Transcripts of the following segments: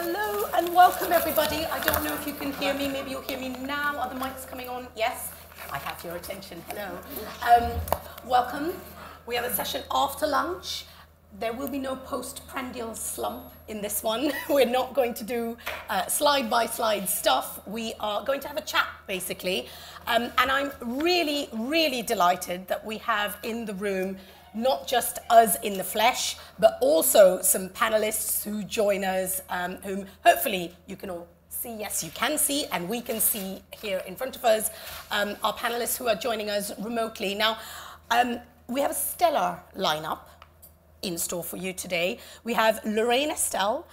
Hello and welcome everybody. I don't know if you can hear me. Maybe you'll hear me now. Are the mics coming on? Yes, I have your attention. Hello. Welcome. We have a session after lunch. There will be no postprandial slump in this one. We're not going to do slide-by-slide stuff. We are going to have a chat, basically. And I'm really, really delighted that we have in the room not just us in the flesh, but also some panelists who join us, whom hopefully you can all see. Yes, you can see, and we can see here in front of us, our panelists who are joining us remotely. Now, we have a stellar lineup in store for you today. We have Lorraine Estelle,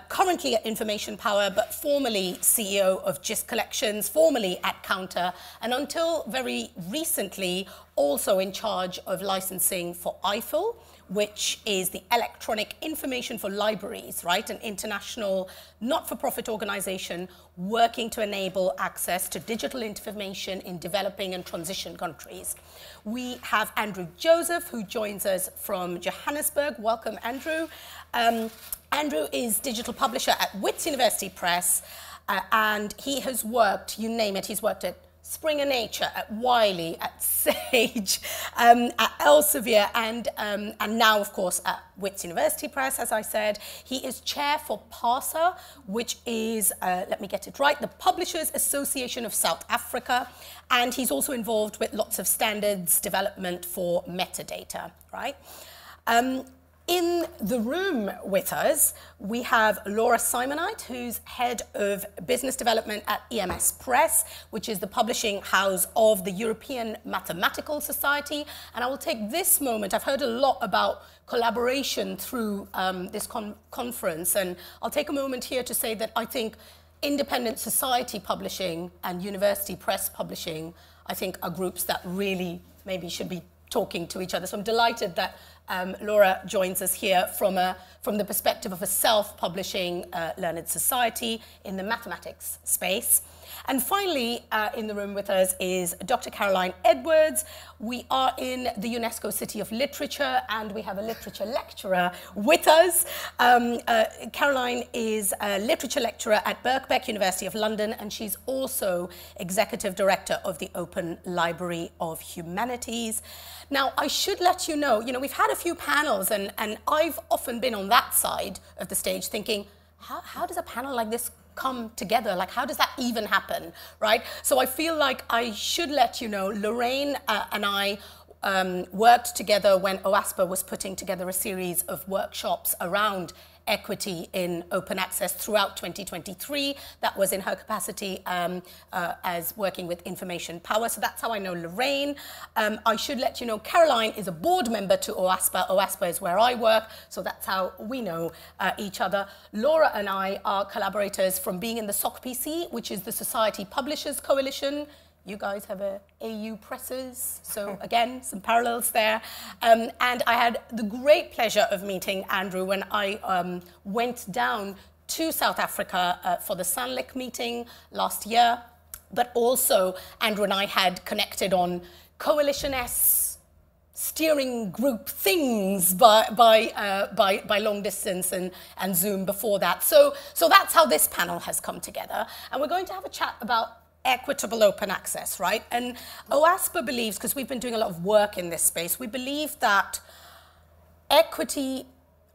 currently at Information Power, but formerly CEO of GIST Collections, formerly at Counter, and until very recently, also in charge of licensing for EIFL, which is the Electronic Information for Libraries, right? An international not-for-profit organization working to enable access to digital information in developing and transition countries. We have Andrew Joseph, who joins us from Johannesburg. Welcome, Andrew. Andrew is digital publisher at Wits University Press, and he has worked, you name it, he's worked at Springer Nature, at Wiley, at Sage, at Elsevier, and now, of course, at Wits University Press, as I said. He is chair for PASA, which is, let me get it right, the Publishers Association of South Africa, and he's also involved with lots of standards development for metadata, right? In the room with us, we have Laura Simonite, who's head of business development at EMS Press, which is the publishing house of the European Mathematical Society. And I will take this moment, I've heard a lot about collaboration through this conference, and I'll take a moment here to say that I think independent society publishing and university press publishing, I think, are groups that really maybe should be talking to each other. So I'm delighted that Laura joins us here from the perspective of a self-publishing learned society in the mathematics space. And finally, in the room with us is Dr. Caroline Edwards. We are in the UNESCO City of Literature, and we have a literature lecturer with us. Caroline is a literature lecturer at Birkbeck, University of London, and she's also executive director of the Open Library of Humanities. Now, I should let you know, we've had a few panels, and I've often been on that side of the stage thinking, how does a panel like this come together? Like, how does that even happen, right? So I feel like I should let you know, Lorraine and I worked together when OASPA was putting together a series of workshops around equity in open access throughout 2023. That was in her capacity as working with Information Power. So that's how I know Lorraine. I should let you know Caroline is a board member to OASPA. OASPA is where I work, so that's how we know each other. Laura and I are collaborators from being in the SOCPC, which is the Society Publishers Coalition. You guys have a AU Presses, so again, some parallels there. And I had the great pleasure of meeting Andrew when I went down to South Africa for the SANLIC meeting last year. But also, Andrew and I had connected on coalition-esque steering group things by long distance and Zoom before that. So that's how this panel has come together. And we're going to have a chat about equitable open access, right? And OASPA believes, because we've been doing a lot of work in this space, we believe that equity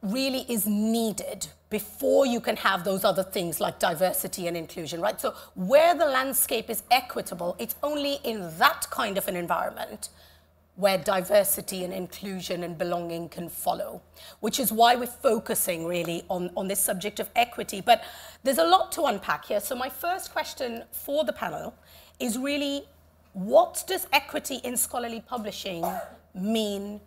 really is needed before you can have those other things like diversity and inclusion, right? So where the landscape is equitable, it's only in that kind of an environment where diversity and inclusion and belonging can follow, which is why we're focusing really on this subject of equity. But there's a lot to unpack here. So my first question for the panel is really, what does equity in scholarly publishing mean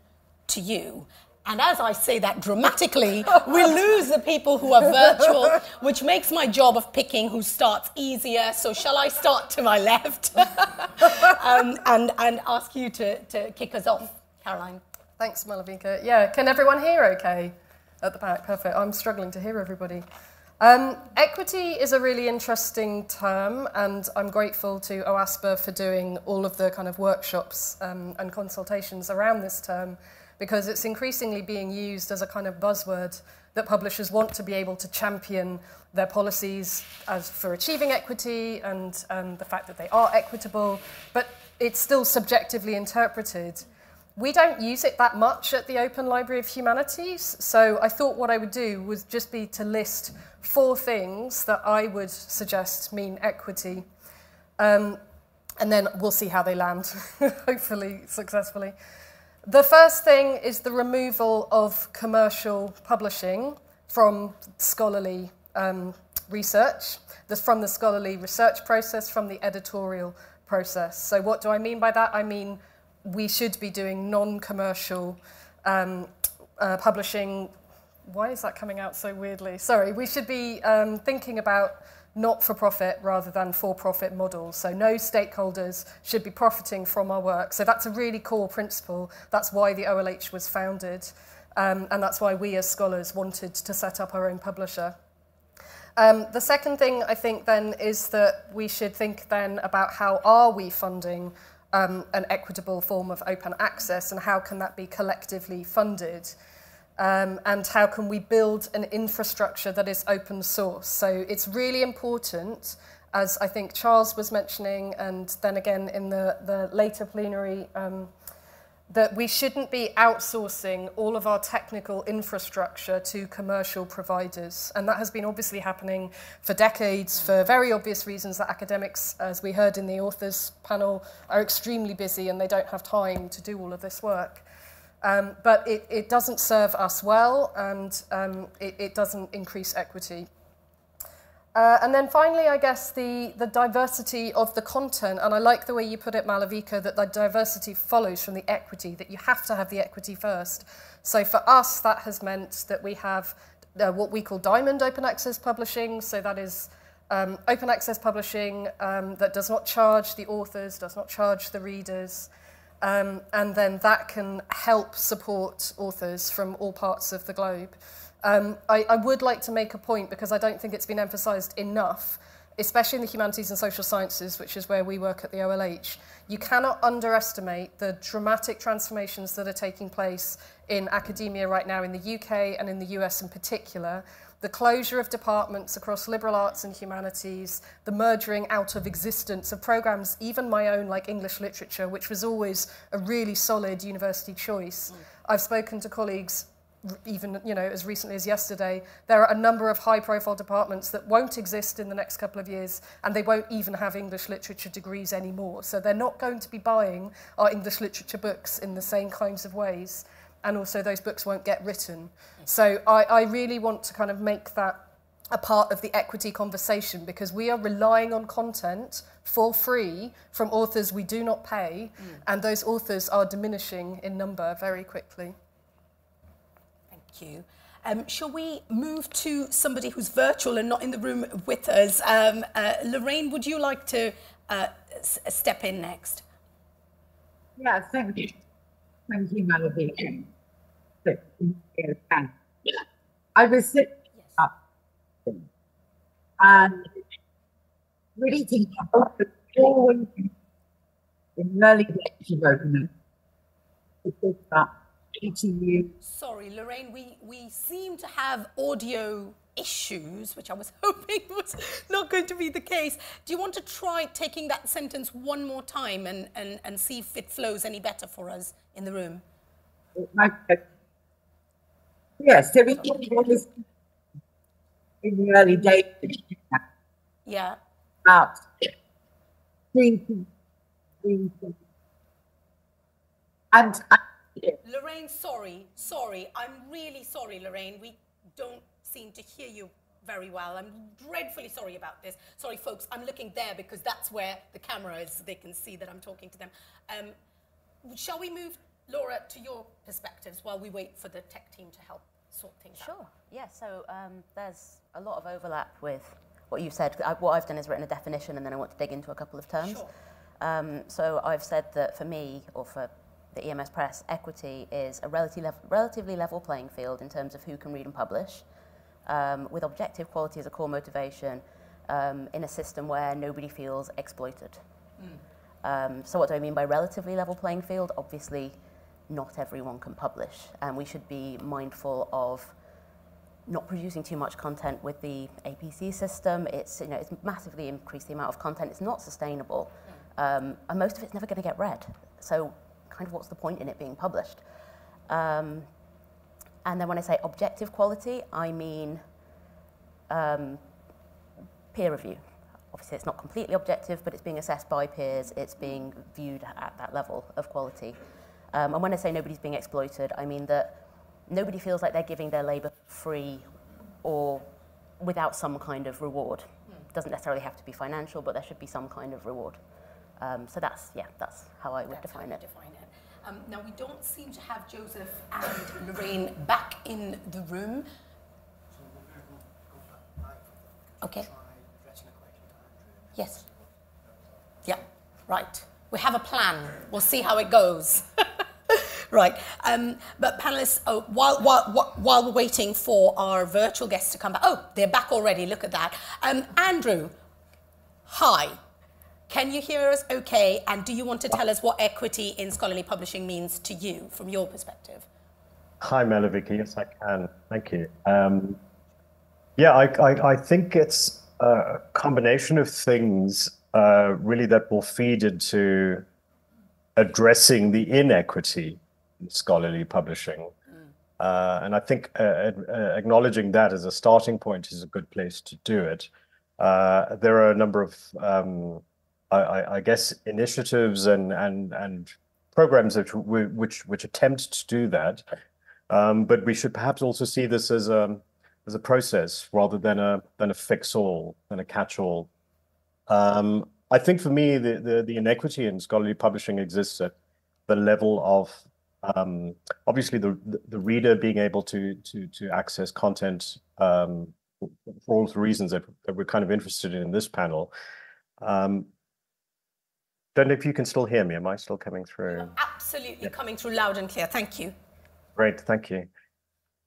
to you? And as I say that dramatically, we lose the people who are virtual, which makes my job of picking who starts easier. So shall I start to my left and ask you to kick us off, Caroline? Thanks, Malavika. Yeah, can everyone hear okay at the back? Perfect. I'm struggling to hear everybody. Equity is a really interesting term, and I'm grateful to OASPA for doing all of the kind of workshops and consultations around this term, because it's increasingly being used as a kind of buzzword that publishers want to be able to champion their policies as for achieving equity and the fact that they are equitable, but it's still subjectively interpreted. We don't use it that much at the Open Library of Humanities, so I thought what I would do would just be to list 4 things that I would suggest mean equity. And then we'll see how they land, hopefully successfully. The first thing is the removal of commercial publishing from scholarly research, from the scholarly research process, from the editorial process. So what do I mean by that? I mean we should be doing non-commercial publishing. Why is that coming out so weirdly? Sorry, we should be thinking about not-for-profit rather than for-profit models. So no stakeholders should be profiting from our work. So that's a really core principle. That's why the OLH was founded. And that's why we as scholars wanted to set up our own publisher. The second thing I think then is that we should think then about how are we funding an equitable form of open access and how can that be collectively funded? And how can we build an infrastructure that is open source? So it's really important, as I think Charles was mentioning, and then again in the later plenary, that we shouldn't be outsourcing all of our technical infrastructure to commercial providers. And that has been obviously happening for decades for very obvious reasons that academics, as we heard in the authors panel, are extremely busy and they don't have time to do all of this work. But it doesn't serve us well, and it doesn't increase equity. And then finally, I guess, the diversity of the content, and I like the way you put it, Malavika, that the diversity follows from the equity, that you have to have the equity first. So for us, that has meant that we have what we call diamond open access publishing, so that is open access publishing that does not charge the authors, does not charge the readers, and then that can help support authors from all parts of the globe. I would like to make a point, because I don't think it's been emphasised enough, especially in the humanities and social sciences, which is where we work at the OLH. You cannot underestimate the dramatic transformations that are taking place in academia right now in the UK and in the US in particular. The closure of departments across liberal arts and humanities, the merging out of existence of programmes, even my own, like English literature, which was always a really solid university choice. I've spoken to colleagues, even as recently as yesterday. There are a number of high-profile departments that won't exist in the next couple of years, and they won't even have English literature degrees anymore. So they're not going to be buying our English literature books in the same kinds of ways. And also those books won't get written. So I really want to kind of make that a part of the equity conversation, because we are relying on content for free from authors we do not pay, and those authors are diminishing in number very quickly. Thank you. Shall we move to somebody who's virtual and not in the room with us? Lorraine, would you like to step in next? Yeah, thank you. Thank you, Malavika. I was sitting up and really thinking about the always in early days of open access. Sorry, Lorraine, we seem to have audio issues, which I was hoping was not going to be the case. Do you want to try taking that sentence one more time and see if it flows any better for us in the room? Yes, so we was in the early days. Yeah. About and Lorraine, sorry. I'm really sorry, Lorraine. We don't seem to hear you very well. I'm dreadfully sorry about this. Sorry, folks, I'm looking there because that's where the camera is, so they can see that I'm talking to them. Shall we move, Laura, to your perspectives while we wait for the tech team to help sort things out? Sure, yeah, so there's a lot of overlap with what you said. What I've done is written a definition, and then I want to dig into a couple of terms. Sure. So I've said that for me, or for the EMS Press, equity is a relatively level playing field in terms of who can read and publish, with objective quality as a core motivation, in a system where nobody feels exploited. So what do I mean by relatively level playing field? Obviously, not everyone can publish, and we should be mindful of not producing too much content with the APC system. It's massively increased the amount of content. It's not sustainable, and most of it's never going to get read. So, kind of, what's the point in it being published? And then when I say objective quality, I mean peer review. Obviously, it's not completely objective, but it's being assessed by peers. It's being viewed at that level of quality. And when I say nobody's being exploited, I mean that nobody feels like they're giving their labour free or without some kind of reward. It doesn't necessarily have to be financial, but there should be some kind of reward. So that's how I would define it. Now, we don't seem to have Joseph and Lorraine back in the room. Okay. Yes. Yeah, right. We have a plan. We'll see how it goes. Right. But panelists, while we're waiting for our virtual guests to come back. Oh, they're back already. Look at that. Andrew, hi. Can you hear us okay? And do you want to tell us what equity in scholarly publishing means to you from your perspective? Hi, Malavika. Yes, I can. Thank you. I think it's a combination of things really that will feed into addressing the inequity in scholarly publishing. And I think acknowledging that as a starting point is a good place to do it. There are a number of, I guess, initiatives and programs which attempt to do that. But we should perhaps also see this as a process rather than a fix-all, than a catch-all. I think for me, the inequity in scholarly publishing exists at the level of obviously the reader being able to access content for all the reasons that we're kind of interested in this panel. Don't know if you can still hear me. Am I still coming through? Absolutely coming through loud and clear. Thank you. Great, thank you.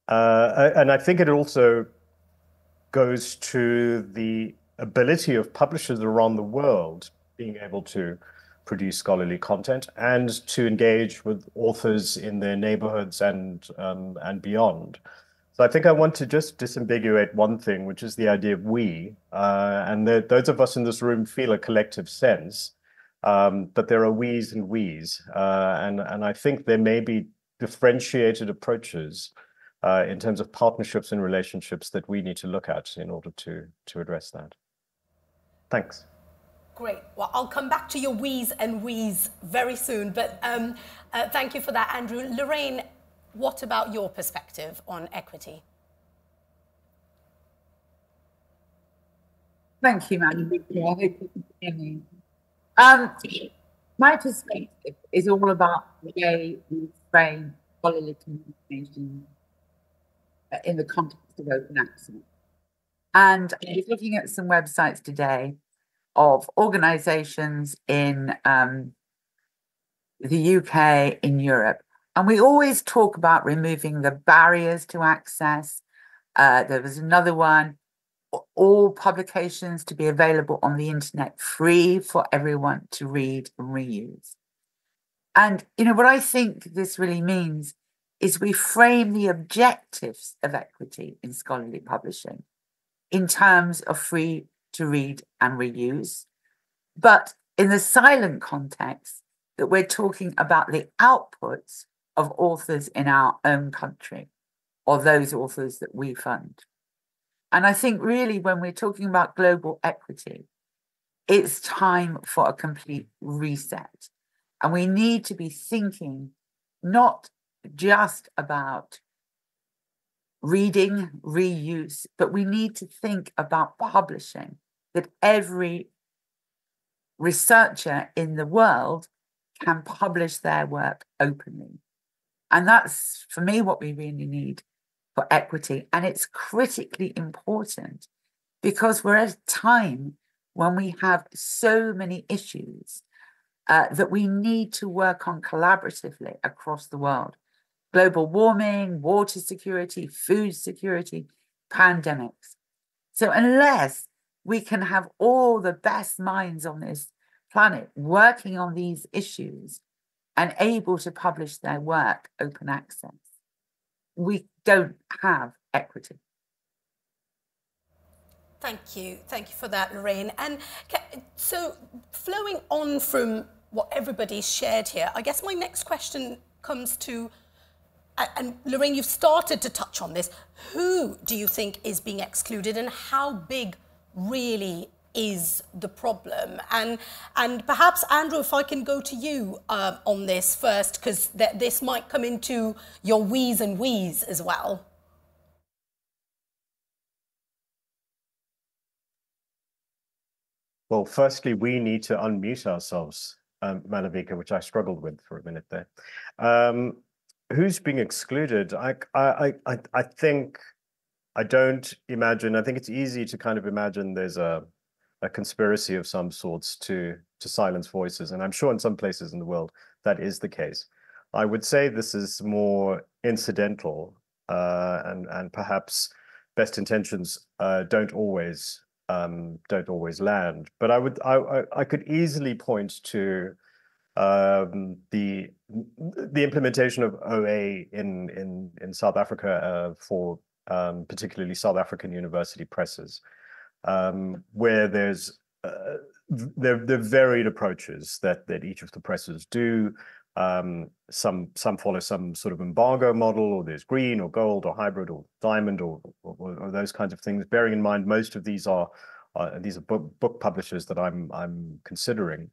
And I think it also goes to the ability of publishers around the world being able to produce scholarly content and to engage with authors in their neighborhoods and beyond. So I think I want to just disambiguate one thing, which is the idea of we, and those of us in this room feel a collective sense, but there are we's and we's, and I think there may be differentiated approaches in terms of partnerships and relationships that we need to look at in order to address that. Thanks. Great. Well, I'll come back to your we's and we's very soon, but thank you for that, Andrew. Lorraine, what about your perspective on equity? Thank you, Madam. I hope you can hear me. My perspective is all about the way we frame scholarly communication in the context of open access. And I was looking at some websites today of organisations in the UK, in Europe, and we always talk about removing the barriers to access. There was another one, all publications to be available on the internet, free for everyone to read and reuse. And, you know, what I think this really means is we frame the objectives of equity in scholarly publishing in terms of free to read and reuse, but in the silent context that we're talking about the outputs of authors in our own country or those authors that we fund. And I think really when we're talking about global equity, it's time for a complete reset. And we need to be thinking not just about reading, reuse, but we need to think about publishing, that every researcher in the world can publish their work openly. And that's, for me, what we really need for equity. And it's critically important because we're at a time when we have so many issues that we need to work on collaboratively across the world. Global warming, water security, food security, pandemics. So unless we can have all the best minds on this planet working on these issues, and able to publish their work open access, we don't have equity. Thank you for that, Lorraine. And so flowing on from what everybody's shared here, I guess my next question comes to, and Lorraine, you've started to touch on this, who do you think is being excluded and how big really is the problem? And perhaps, Andrew, if I can go to you on this first, because this might come into your wheeze and wheeze as well. Well, firstly, we need to unmute ourselves, Malavika, which I struggled with for a minute there. Who's being excluded? I think, I don't imagine, I think it's easy to kind of imagine there's a conspiracy of some sorts to silence voices. And I'm sure in some places in the world that is the case. I would say this is more incidental and perhaps best intentions don't always land. But I could easily point to the implementation of OA in South Africa for particularly South African university presses, where there's there are varied approaches that each of the presses do. Some follow some sort of embargo model, or there's green or gold or hybrid or diamond or those kinds of things. Bearing in mind, most of these are book publishers that I'm considering.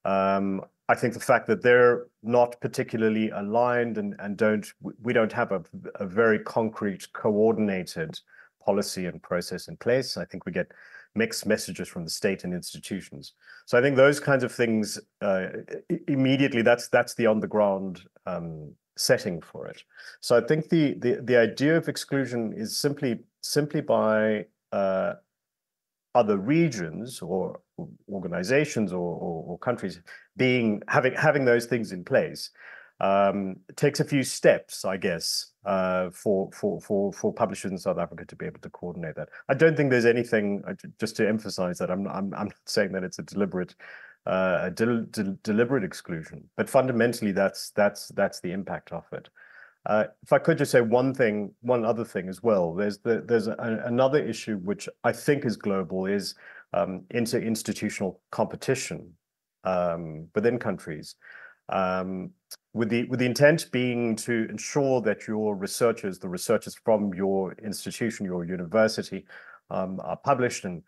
I think the fact that they're not particularly aligned and we don't have a very concrete, coordinated policy and process in place. I think we get mixed messages from the state and institutions. So I think those kinds of things, immediately, that's the on-the-ground setting for it. So I think the idea of exclusion is simply by other regions or organizations or countries having those things in place. It takes a few steps, I guess, for publishers in South Africa to be able to coordinate that. I don't think there's anything. Just to emphasize that, I'm not saying that it's a deliberate exclusion, but fundamentally that's the impact of it. If I could just say one other thing as well. There's another issue which I think is global, is inter-institutional competition within countries. With the intent being to ensure that your researchers, the researchers from your institution, your university, are published and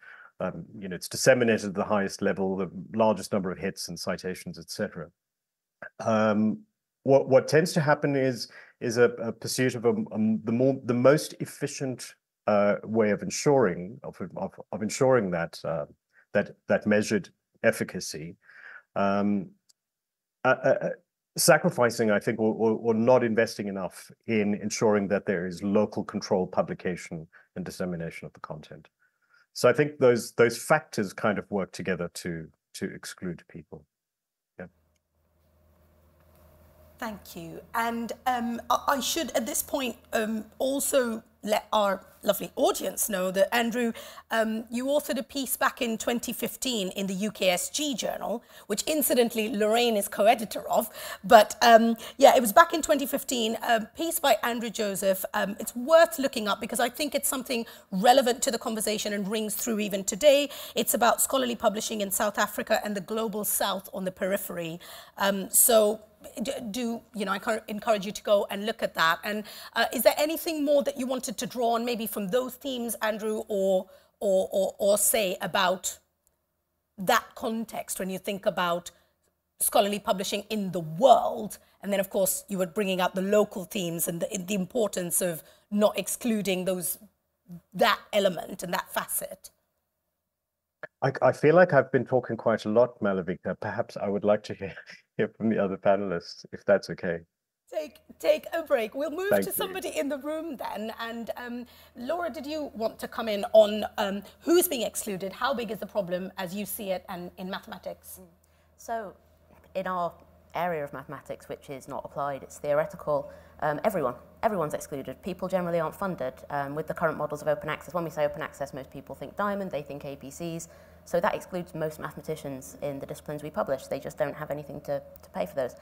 it's disseminated at the highest level, the largest number of hits and citations, etc. What tends to happen is a pursuit of the most efficient way of ensuring that measured efficacy. Sacrificing, I think, or not investing enough in ensuring that there is local controlled publication and dissemination of the content. So I think those factors kind of work together to exclude people. Yeah. Thank you. And I should, at this point, also let our lovely audience know that, Andrew, you authored a piece back in 2015 in the UKSG Journal, which incidentally Lorraine is co-editor of. But yeah, it was back in 2015, a piece by Andrew Joseph. It's worth looking up because I think it's something relevant to the conversation and rings through even today. It's about scholarly publishing in South Africa and the global South on the periphery. So I encourage you to go and look at that. And is there anything more that you wanted to draw on, maybe from those themes, Andrew, or say about that context when you think about scholarly publishing in the world? And then, of course, you were bringing out the local themes and the importance of not excluding that element and that facet. I feel like I've been talking quite a lot, Malavika. Perhaps I would like to hear from the other panelists, if that's okay. Take a break. We'll move to somebody in the room then. And Laura, did you want to come in on who's being excluded? How big is the problem as you see it and in mathematics? So in our area of mathematics, which is not applied, it's theoretical, Everyone's excluded. People generally aren't funded with the current models of open access. When we say open access, most people think diamond, they think APCs. So that excludes most mathematicians in the disciplines we publish. They just don't have anything to pay for those.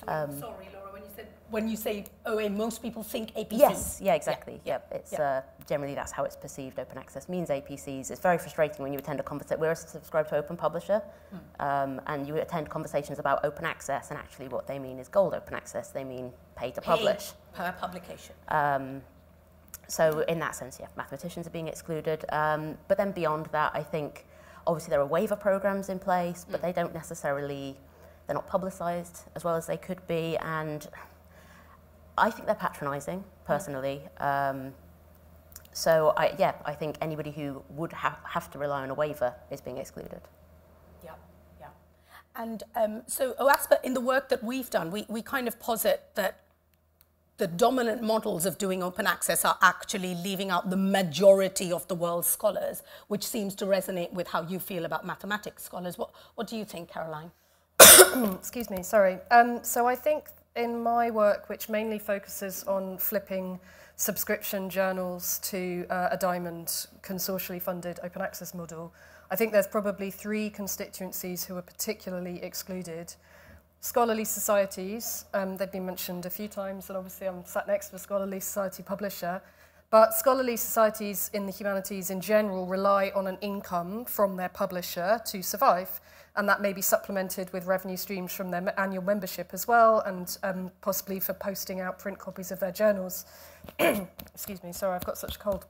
Sorry, Laura, when you say OA, most people think APCs. Yes, yeah, exactly. Yeah. It's generally that's how it's perceived. Open access means APCs. It's very frustrating when you attend a conversation. We're subscribed to Open Publisher, and you attend conversations about open access, and actually what they mean is gold open access. They mean pay to publish. Per publication. So in that sense, yeah, mathematicians are being excluded. But then beyond that, I think obviously there are waiver programs in place, but they don't necessarily, they're not publicised as well as they could be, and I think they're patronising, personally. So I think anybody who would have to rely on a waiver is being excluded. Yeah. And so OASPA, in the work that we've done, we kind of posit that the dominant models of doing open access are actually leaving out the majority of the world's scholars, which seems to resonate with how you feel about mathematics scholars. What do you think, Caroline? Excuse me, sorry. So I think in my work, which mainly focuses on flipping subscription journals to a diamond consortially funded open access model, I think there's probably 3 constituencies who are particularly excluded. Scholarly societies, they've been mentioned a few times, and obviously I'm sat next to a scholarly society publisher, but scholarly societies in the humanities in general rely on an income from their publisher to survive, and that may be supplemented with revenue streams from their annual membership as well, and possibly for posting out print copies of their journals. Excuse me, sorry, I've got such a cold.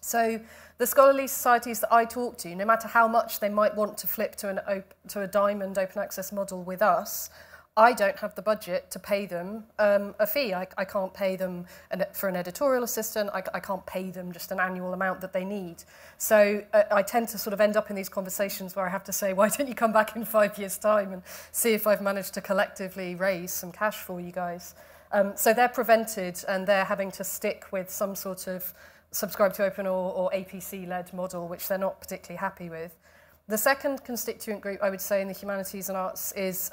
So the scholarly societies that I talk to, no matter how much they might want to flip to a diamond open access model with us, I don't have the budget to pay them a fee. I can't pay them for an editorial assistant. I can't pay them just an annual amount that they need. So I tend to sort of end up in these conversations where I have to say, why don't you come back in 5 years' time and see if I've managed to collectively raise some cash for you guys. So they're prevented, and they're having to stick with some sort of subscribe to open or APC-led model, which they're not particularly happy with. The second constituent group, I would say, in the humanities and arts is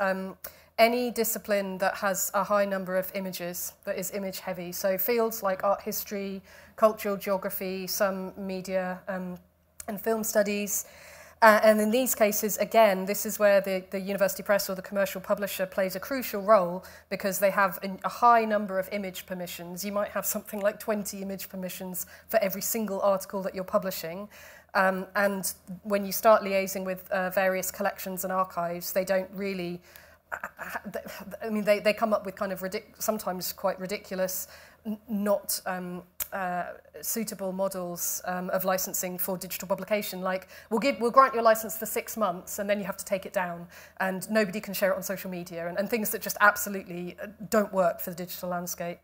any discipline that has a high number of images, that is image heavy. So fields like art history, cultural geography, some media and film studies. And in these cases, again, this is where the university press or the commercial publisher plays a crucial role, because they have a high number of image permissions. You might have something like 20 image permissions for every single article that you're publishing. And when you start liaising with various collections and archives, they don't really, I mean, they come up with kind of sometimes quite ridiculous, not suitable models of licensing for digital publication. Like, we'll grant you a license for 6 months, and then you have to take it down, and nobody can share it on social media, and things that just absolutely don't work for the digital landscape.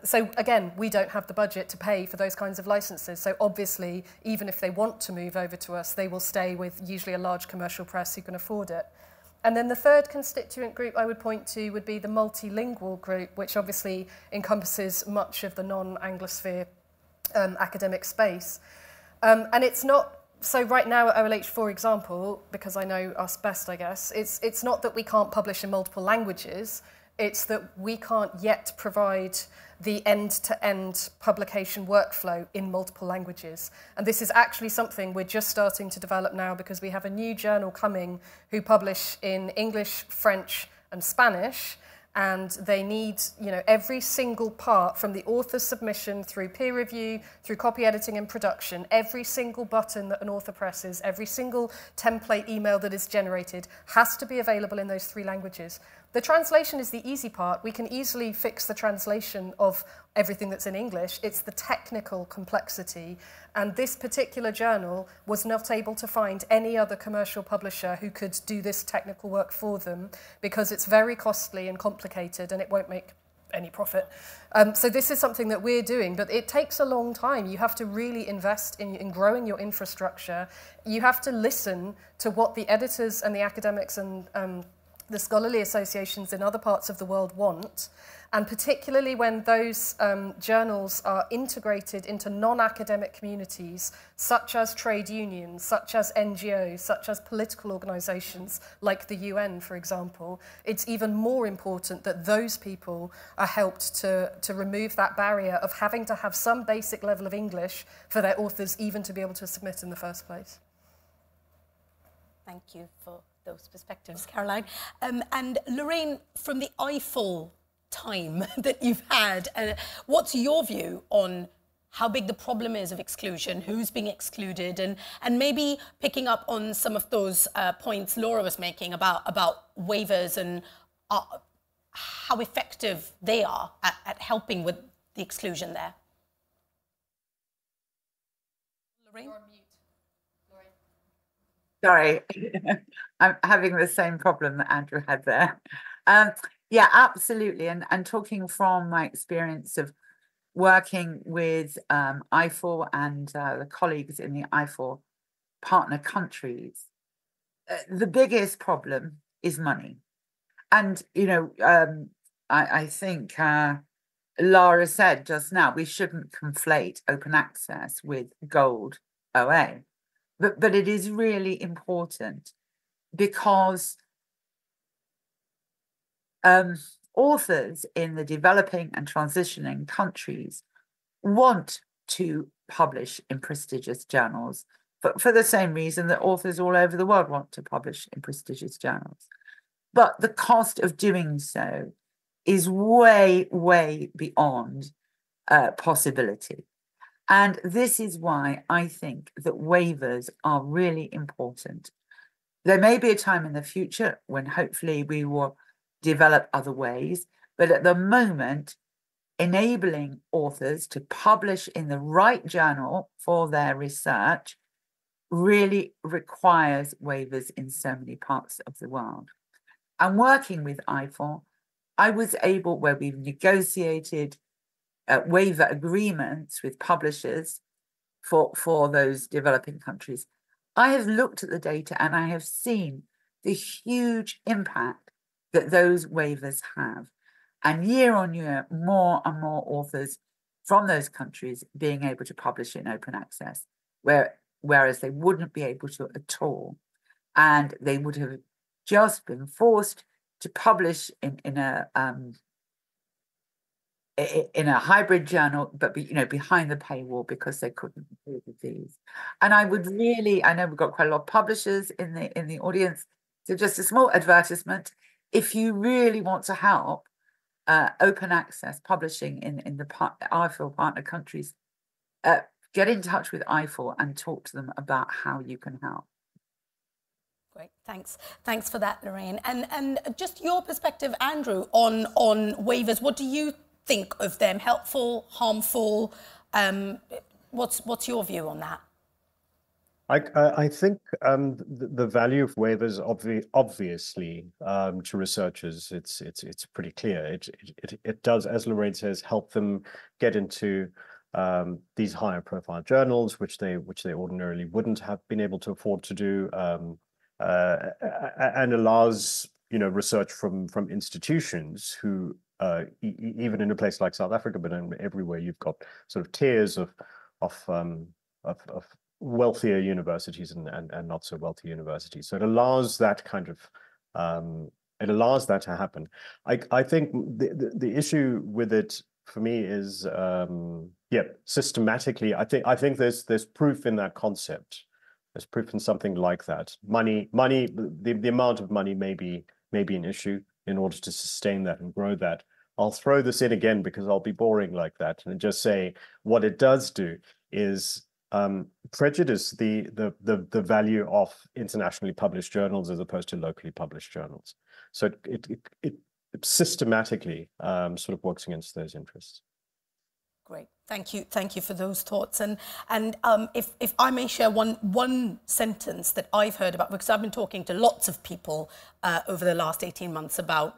So again, we don't have the budget to pay for those kinds of licenses. So obviously, even if they want to move over to us, they will stay with usually a large commercial press who can afford it. And then the third constituent group I would point to would be the multilingual group, which obviously encompasses much of the non-Anglosphere academic space. And it's not, so right now at OLH, for example, because I know us best, I guess, it's not that we can't publish in multiple languages, it's that we can't yet provide the end-to-end publication workflow in multiple languages. And this is actually something we're just starting to develop now, because we have a new journal coming who publish in English, French, and Spanish, and they need, you know, every single part from the author's submission through peer review, through copy editing and production, every single button that an author presses, every single template email that is generated has to be available in those 3 languages. The translation is the easy part. We can easily fix the translation of everything that's in English. It's the technical complexity. And this particular journal was not able to find any other commercial publisher who could do this technical work for them, because it's very costly and complicated, and it won't make any profit. So this is something that we're doing, but it takes a long time. You have to really invest in growing your infrastructure. You have to listen to what the editors and the academics and the scholarly associations in other parts of the world want, and particularly when those journals are integrated into non-academic communities, such as trade unions, such as NGOs, such as political organisations like the UN, for example, it's even more important that those people are helped to remove that barrier of having to have some basic level of English for their authors even to be able to submit in the first place. Thank you for those perspectives, Caroline. And Lorraine, from the EIFL time that you've had, what's your view on how big the problem is of exclusion, who's being excluded, and maybe picking up on some of those points Laura was making about waivers and how effective they are at helping with the exclusion there? Lorraine? You're on mute. Sorry, I'm having the same problem that Andrew had there. Yeah, absolutely. And talking from my experience of working with EIFL and the colleagues in the EIFL partner countries, the biggest problem is money. And, you know, I think Lara said just now, we shouldn't conflate open access with gold OA. But it is really important because authors in the developing and transitioning countries want to publish in prestigious journals for the same reason that authors all over the world want to publish in prestigious journals. But the cost of doing so is way, way beyond possibility. And this is why I think that waivers are really important. There may be a time in the future when hopefully we will develop other ways, but at the moment, enabling authors to publish in the right journal for their research really requires waivers in so many parts of the world. And working with EIFL, I was able, where we've negotiated waiver agreements with publishers for those developing countries, I have looked at the data and I have seen the huge impact that those waivers have. And year on year, more and more authors from those countries being able to publish in open access, whereas they wouldn't be able to at all. And they would have just been forced to publish in a hybrid journal, but behind the paywall because they couldn't pay the fees. And I would really, I know we've got quite a lot of publishers in the audience, so just a small advertisement. If you really want to help open access publishing in the EIFL partner countries, get in touch with EIFL and talk to them about how you can help. Great, thanks for that, Lorraine. And just your perspective, Andrew, on waivers. What do you think of them? Helpful, harmful? What's your view on that? I think the value of waivers, obviously, to researchers, it's pretty clear. It does, as Lorraine says, help them get into these higher profile journals, which they ordinarily wouldn't have been able to afford to do, and allows research from institutions who even in a place like South Africa, but everywhere you've got sort of tiers of wealthier universities and not so wealthy universities. So it allows that kind of to happen. I think the issue with it for me is systematically. I think there's proof in that concept. There's proof in something like that. Money. The amount of money may be an issue in order to sustain that and grow that. I'll throw this in again because I'll be boring like that and just say what it does do is prejudice the value of internationally published journals as opposed to locally published journals. So it systematically sort of works against those interests. Great, thank you for those thoughts. And if I may share one sentence that I've heard about, because I've been talking to lots of people over the last 18 months about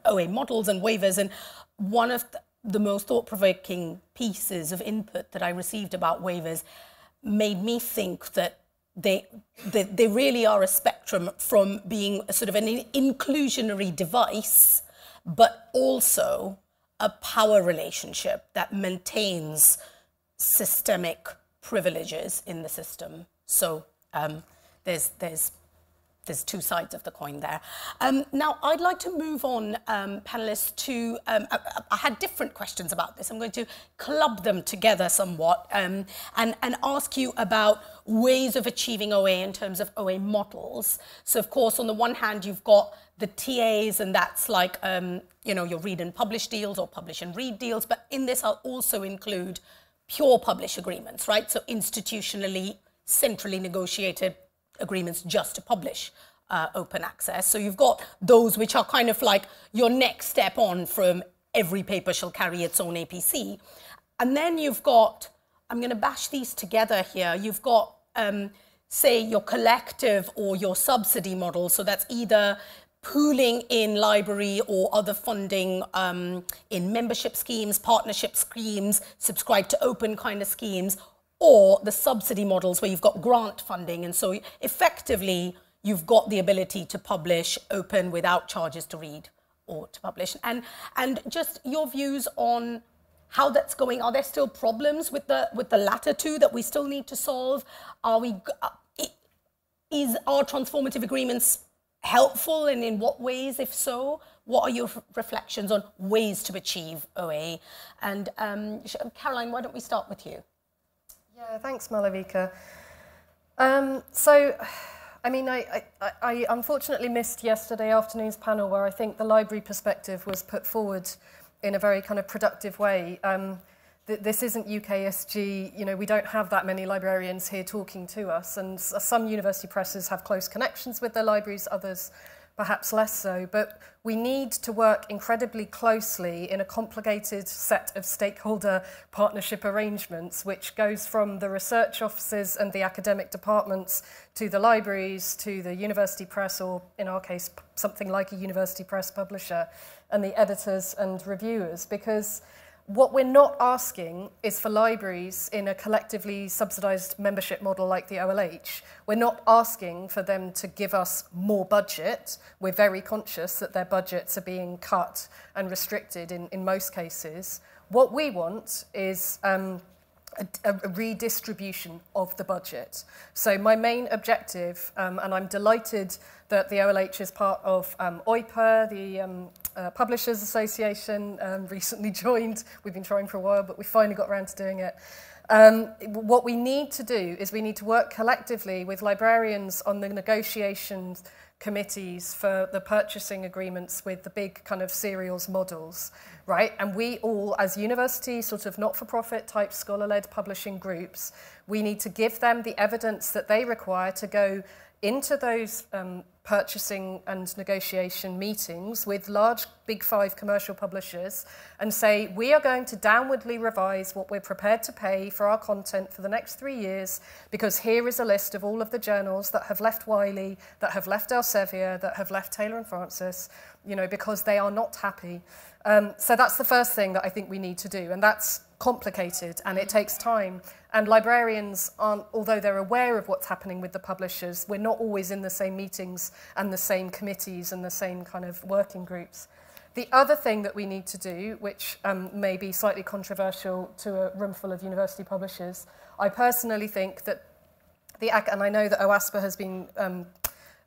OA models and waivers, and one of the most thought-provoking pieces of input that I received about waivers made me think that they really are a spectrum from being a sort of an inclusionary device, but also a power relationship that maintains systemic privileges in the system. So there's two sides of the coin there. Now, I'd like to move on, panelists, to... I had different questions about this. I'm going to club them together somewhat and ask you about ways of achieving OA in terms of OA models. So, of course, on the one hand, you've got the TAs, and that's like, you know, your read and publish deals or publish and read deals. But in this, I'll also include pure publish agreements, right? So institutionally, centrally negotiated agreements just to publish open access. So you've got those which are kind of like your next step on from every paper shall carry its own APC. And then you've got, I'm going to bash these together here, you've got, say, your collective or your subsidy model. So that's either pooling in library or other funding in membership schemes, partnership schemes, subscribe to open kind of schemes, or the subsidy models where you've got grant funding. And so effectively, you've got the ability to publish open without charges to read or to publish. And just your views on how that's going. Are there still problems with the latter two that we still need to solve? Are transformative agreements helpful, and in what ways, if so? What are your reflections on ways to achieve OA? And Caroline, why don't we start with you? Yeah, thanks, Malavika. So, I mean, I unfortunately missed yesterday afternoon's panel where I think the library perspective was put forward in a very kind of productive way. This isn't UKSG, you know, we don't have that many librarians here talking to us, and some university presses have close connections with their libraries, others perhaps less so, but we need to work incredibly closely in a complicated set of stakeholder partnership arrangements, which goes from the research offices and the academic departments to the libraries, to the university press, or in our case, something like a university press publisher, and the editors and reviewers, because what we're not asking is for libraries in a collectively subsidised membership model like the OLH. We're not asking for them to give us more budget. We're very conscious that their budgets are being cut and restricted in most cases. What we want is a redistribution of the budget. So my main objective, and I'm delighted that the OLH is part of OASPA, the Publishers Association, recently joined. We've been trying for a while, but we finally got around to doing it. What we need to do is we need to work collectively with librarians on the negotiations committees for the purchasing agreements with the big kind of serials models, right? And we all, as university sort of not-for-profit type scholar-led publishing groups, we need to give them the evidence that they require to go into those purchasing and negotiation meetings with large Big Five commercial publishers and say, we are going to downwardly revise what we're prepared to pay for our content for the next 3 years, because here is a list of all of the journals that have left Wiley, that have left Elsevier, that have left Taylor and Francis, you know, because they are not happy. So that's the first thing that I think we need to do, and that's complicated and it takes time. And librarians aren't, although they're aware of what's happening with the publishers, we're not always in the same meetings and the same committees and the same kind of working groups. The other thing that we need to do, which may be slightly controversial to a room full of university publishers, I personally think that and I know that OASPA has been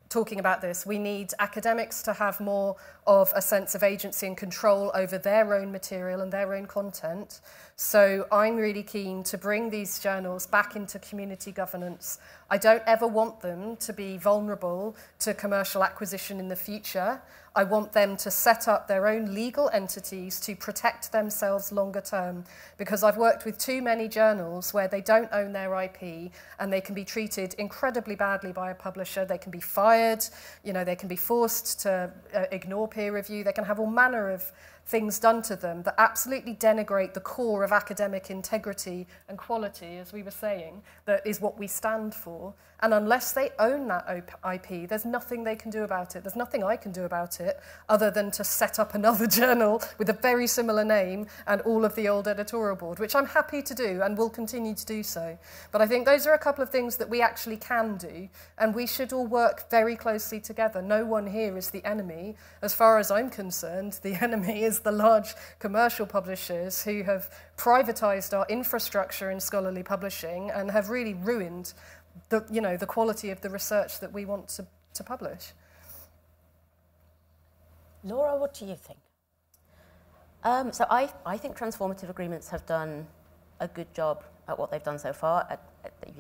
talking about this, we need academics to have more of a sense of agency and control over their own material and their own content. So I'm really keen to bring these journals back into community governance. I don't ever want them to be vulnerable to commercial acquisition in the future. I want them to set up their own legal entities to protect themselves longer term, because I've worked with too many journals where they don't own their IP and they can be treated incredibly badly by a publisher. They can be fired, you know, they can be forced to ignore peer review. They can have all manner of things done to them that absolutely denigrate the core of academic integrity and quality, as we were saying, that is what we stand for. And unless they own that IP, there's nothing they can do about it. There's nothing I can do about it. it, other than to set up another journal with a very similar name and all of the old editorial board, which I'm happy to do and will continue to do so. But I think those are a couple of things that we actually can do, and we should all work very closely together. No one here is the enemy. As far as I'm concerned, the enemy is the large commercial publishers who have privatized our infrastructure in scholarly publishing and have really ruined the quality of the research that we want to publish. Laura, what do you think? So I think transformative agreements have done a good job at what they've done so far.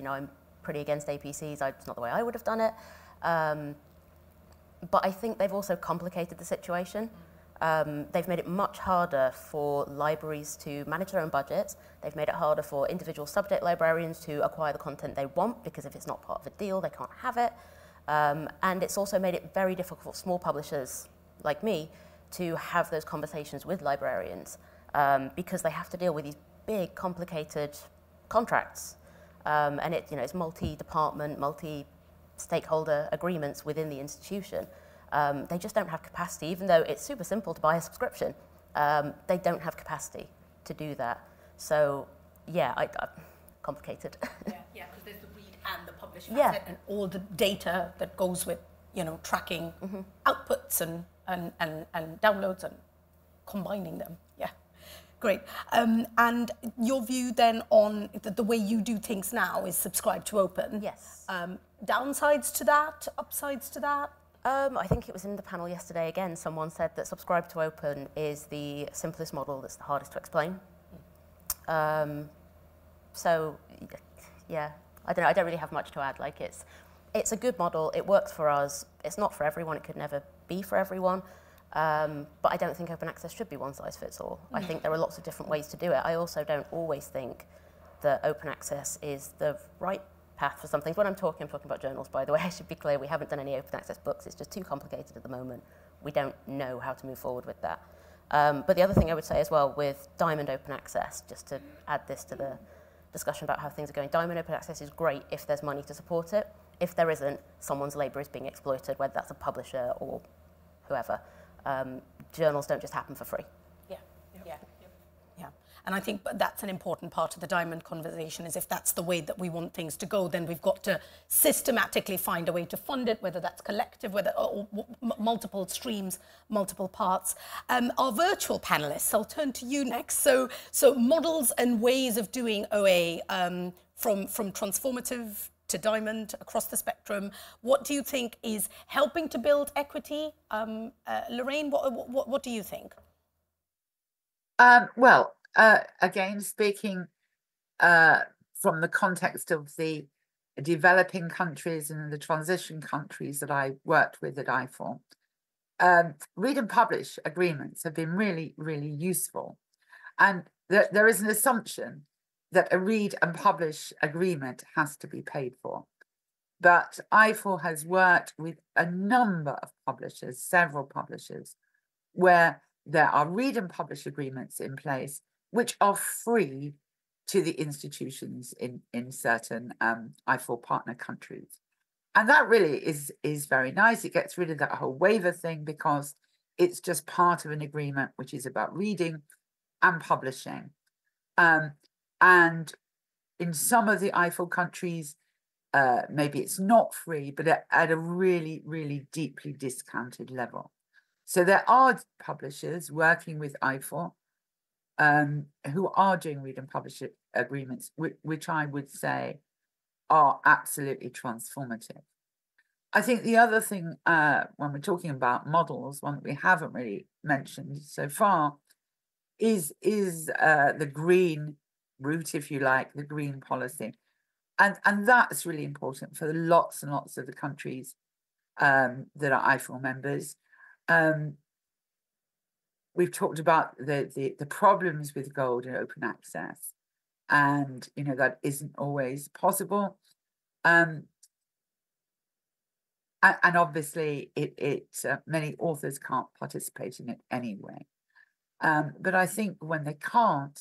I'm pretty against APCs. It's not the way I would have done it. But I think they've also complicated the situation. They've made it much harder for libraries to manage their own budgets. They've made it harder for individual subject librarians to acquire the content they want, because if it's not part of a deal, they can't have it. And it's also made it very difficult for small publishers like me to have those conversations with librarians, because they have to deal with these big, complicated contracts. And it's multi-department, multi-stakeholder agreements within the institution. They just don't have capacity, even though it's super simple to buy a subscription. They don't have capacity to do that. So, yeah, complicated. Yeah, because there's the read and the publish facet, and all the data that goes with, tracking outputs and downloads and combining them. Yeah, great. And your view then on the way you do things now is subscribe to open. Yes. Downsides to that, upsides to that? I think it was in the panel yesterday again, someone said that subscribe to open is the simplest model that's the hardest to explain. So, yeah, I don't know, I don't really have much to add. Like, it's a good model, it works for us, it's not for everyone, it could never be for everyone, but I don't think open access should be one size fits all. I think there are lots of different ways to do it. I also don't always think that open access is the right path for some things. When I'm talking about journals, by the way. I should be clear, we haven't done any open access books. It's just too complicated at the moment. We don't know how to move forward with that. But the other thing I would say as well with Diamond Open Access, just to add this to the discussion about how things are going, Diamond Open Access is great if there's money to support it. If there isn't, someone's labour is being exploited, whether that's a publisher or whoever. Journals don't just happen for free. Yeah. And I think that's an important part of the Diamond conversation, is if that's the way that we want things to go, then we've got to systematically find a way to fund it, whether that's collective, or multiple streams, multiple parts. Our virtual panellists, I'll turn to you next. So models and ways of doing OA, from transformative to Diamond, across the spectrum. What do you think is helping to build equity? Lorraine, what do you think? Again, speaking from the context of the developing countries and the transition countries that I worked with at EIFL, read and publish agreements have been really, really useful. And there is an assumption that a read and publish agreement has to be paid for. But EIFL has worked with a number of publishers, several publishers, where there are read and publish agreements in place which are free to the institutions in certain EIFL partner countries. And that really is very nice. It gets rid of that whole waiver thing, because it's just part of an agreement which is about reading and publishing. And in some of the EIFL countries, maybe it's not free, but at a really, really deeply discounted level. So there are publishers working with EIFL who are doing read and publish agreements, which I would say are absolutely transformative. I think the other thing, when we're talking about models, one that we haven't really mentioned so far, is the green route, if you like, the green policy. And that's really important for lots and lots of the countries that are EIFL members. We've talked about the problems with gold and open access, and that isn't always possible. And obviously, many authors can't participate in it anyway. But I think when they can't,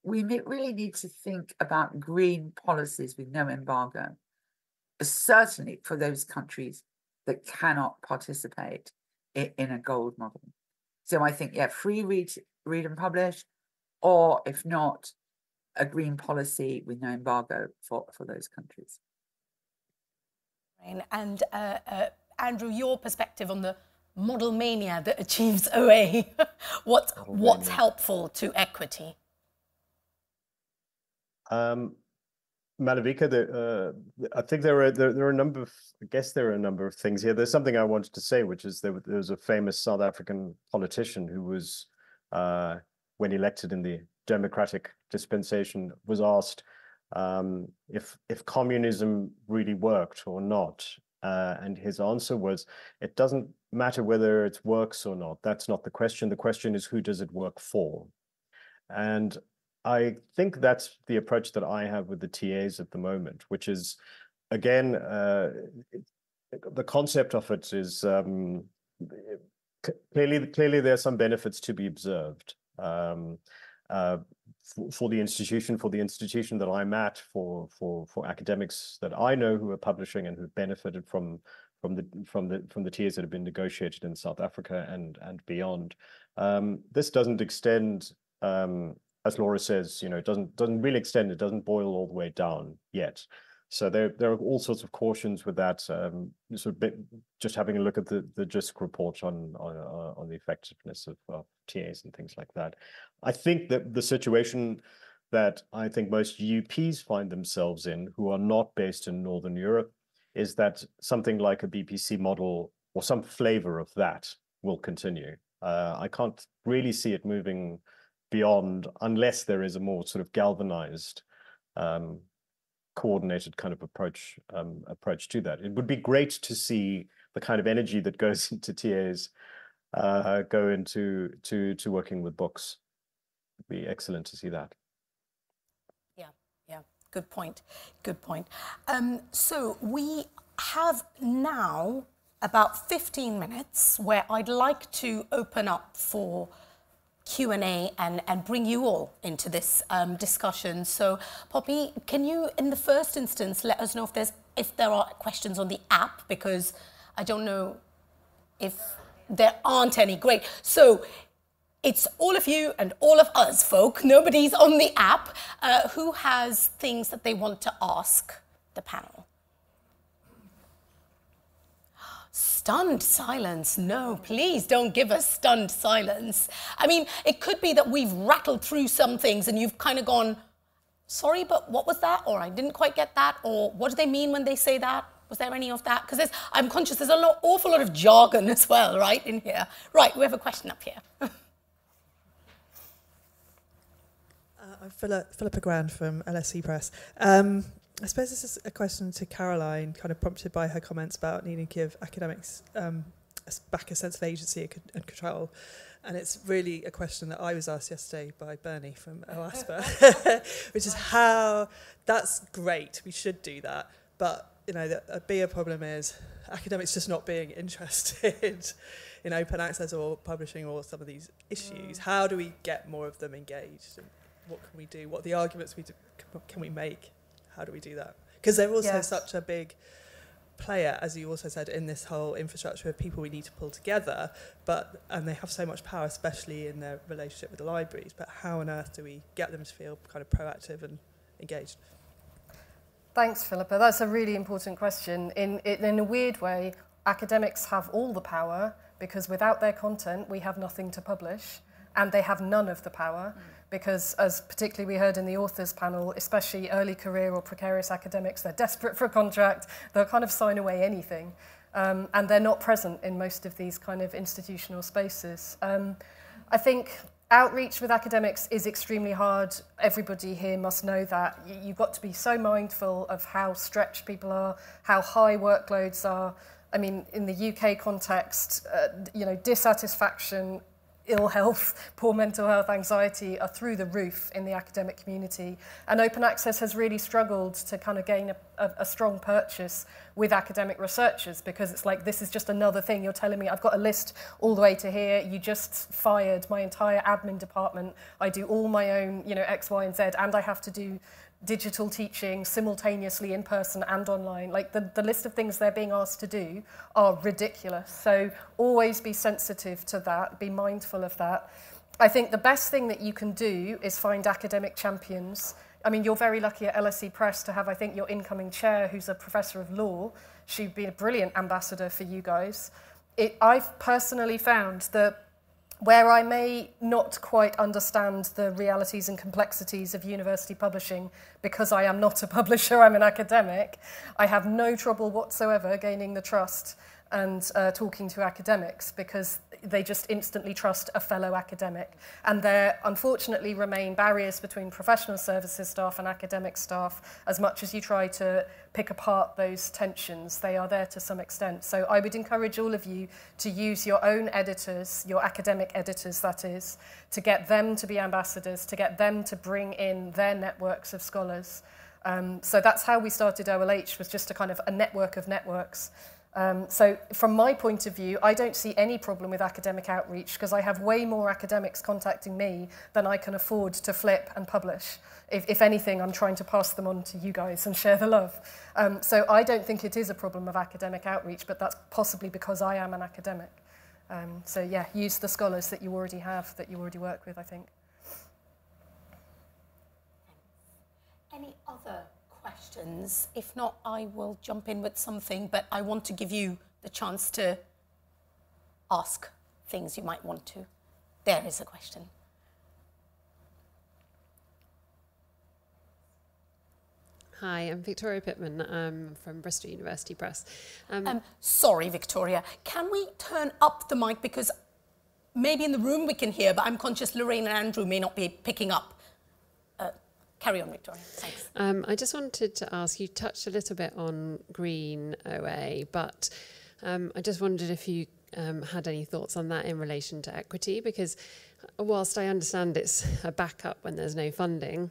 we really need to think about green policies with no embargo, certainly for those countries that cannot participate in a gold model. So I think, yeah, free read and publish, or if not, a green policy with no embargo for those countries. And Andrew, your perspective on the model mania that achieves OA, what's helpful to equity? Malavika, I think there are a number of, I guess there are a number of things here. There's something I wanted to say, which is there was a famous South African politician who was, when elected in the democratic dispensation, was asked if communism really worked or not. And his answer was, it doesn't matter whether it works or not. That's not the question. The question is, who does it work for? And I think that's the approach that I have with the TAs at the moment, which is, again, the concept of it is clearly there are some benefits to be observed for the institution that I'm at, for academics that I know who are publishing and who benefited from the tiers that have been negotiated in South Africa and beyond. This doesn't extend, as Laura says, it doesn't really extend. It doesn't boil all the way down yet. So there are all sorts of cautions with that. Just having a look at the JISC report on the effectiveness of TAs and things like that. I think that the situation that I think most UPs find themselves in, who are not based in Northern Europe, is that something like a BPC model or some flavor of that will continue. I can't really see it moving beyond, unless there is a more sort of galvanized, coordinated kind of approach to that. It would be great to see the kind of energy that goes into TAs go into working with books. It'd be excellent to see that. Yeah, good point. So we have now about 15 minutes where I'd like to open up for Q&A and bring you all into this discussion. So Poppy, can you in the first instance let us know if there are questions on the app, because I don't know if there aren't any. Great. So it's all of you and all of us folk, nobody's on the app, who has things that they want to ask the panel. Stunned silence. No, please don't give us stunned silence. I mean, it could be that we've rattled through some things and you've kind of gone, sorry, but what was that? Or I didn't quite get that. Or what do they mean when they say that? Was there any of that? Because I'm conscious there's an awful lot of jargon as well, right, in here. Right, we have a question up here. I'm Philippa Grand from LSE Press. I suppose this is a question to Caroline, kind of prompted by her comments about needing to give academics back a sense of agency and control. And it's really a question that I was asked yesterday by Bernie from OASPA, which is how, that's great, we should do that. But, a bigger problem is academics just not being interested in open access or publishing or some of these issues. How do we get more of them engaged? And what can we do? What are the arguments can we make? How do we do that? Because they're also such a big player, as you also said, in this whole infrastructure of people we need to pull together, and they have so much power, especially in their relationship with the libraries. But how on earth do we get them to feel kind of proactive and engaged? Thanks, Philippa. That's a really important question. In a weird way, academics have all the power, because without their content, we have nothing to publish, and they have none of the power. Because, as particularly we heard in the authors panel, especially early career or precarious academics, they're desperate for a contract, they'll kind of sign away anything, and they're not present in most of these kind of institutional spaces. I think outreach with academics is extremely hard. Everybody here must know that. You've got to be so mindful of how stretched people are, how high workloads are. I mean, in the UK context, dissatisfaction, ill health, poor mental health, anxiety are through the roof in the academic community. And open access has really struggled to kind of gain a strong purchase with academic researchers, because it's like, this is just another thing you're telling me. I've got a list all the way to here. You just fired my entire admin department. I do all my own, X, Y, and Z, and I have to do digital teaching simultaneously in person and online. Like the list of things they're being asked to do are ridiculous. So always be sensitive to that, be mindful of that. I think the best thing that you can do is find academic champions. I mean, you're very lucky at LSE Press to have, I think, your incoming chair, who's a professor of law. She'd be a brilliant ambassador for you guys. I've personally found that where I may not quite understand the realities and complexities of university publishing because I am not a publisher, I'm an academic, I have no trouble whatsoever gaining the trust and talking to academics because they just instantly trust a fellow academic. And there unfortunately remain barriers between professional services staff and academic staff. As much as you try to pick apart those tensions, they are there to some extent. So I would encourage all of you to use your own editors, your academic editors that is, to get them to be ambassadors, to get them to bring in their networks of scholars. So that's how we started OLH, was just a kind of a network of networks. So from my point of view, I don't see any problem with academic outreach because I have way more academics contacting me than I can afford to flip and publish. If anything, I'm trying to pass them on to you guys and share the love. So I don't think it is a problem of academic outreach, but that's possibly because I am an academic. So yeah, use the scholars that you already have, that you already work with, I think. Any other questions? If not, I will jump in with something, but I want to give you the chance to ask things you might want to. There is a question. Hi, I'm Victoria Pittman from Bristol University Press. Sorry, Victoria, can we turn up the mic because maybe in the room we can hear, but I'm conscious Lorraine and Andrew may not be picking up. Carry on, Victoria. Thanks. I just wanted to ask, you touched a little bit on green OA, but I just wondered if you had any thoughts on that in relation to equity, because whilst I understand it's a backup when there's no funding,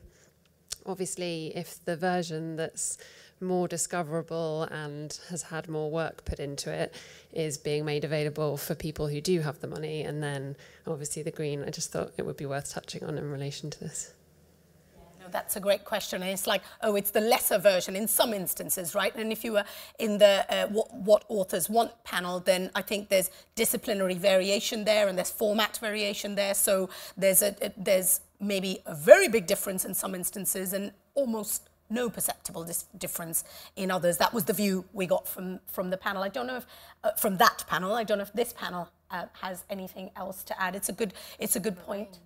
obviously if the version that's more discoverable and has had more work put into it is being made available for people who do have the money, and then obviously the green, I just thought it would be worth touching on in relation to this. That's a great question. And it's like, oh, it's the lesser version in some instances, right? And if you were in the what authors want panel, then I think there's disciplinary variation there and there's format variation there. So there's maybe a very big difference in some instances and almost no perceptible difference in others. That was the view we got from the panel. I don't know if from that panel, I don't know if this panel has anything else to add. It's a good point.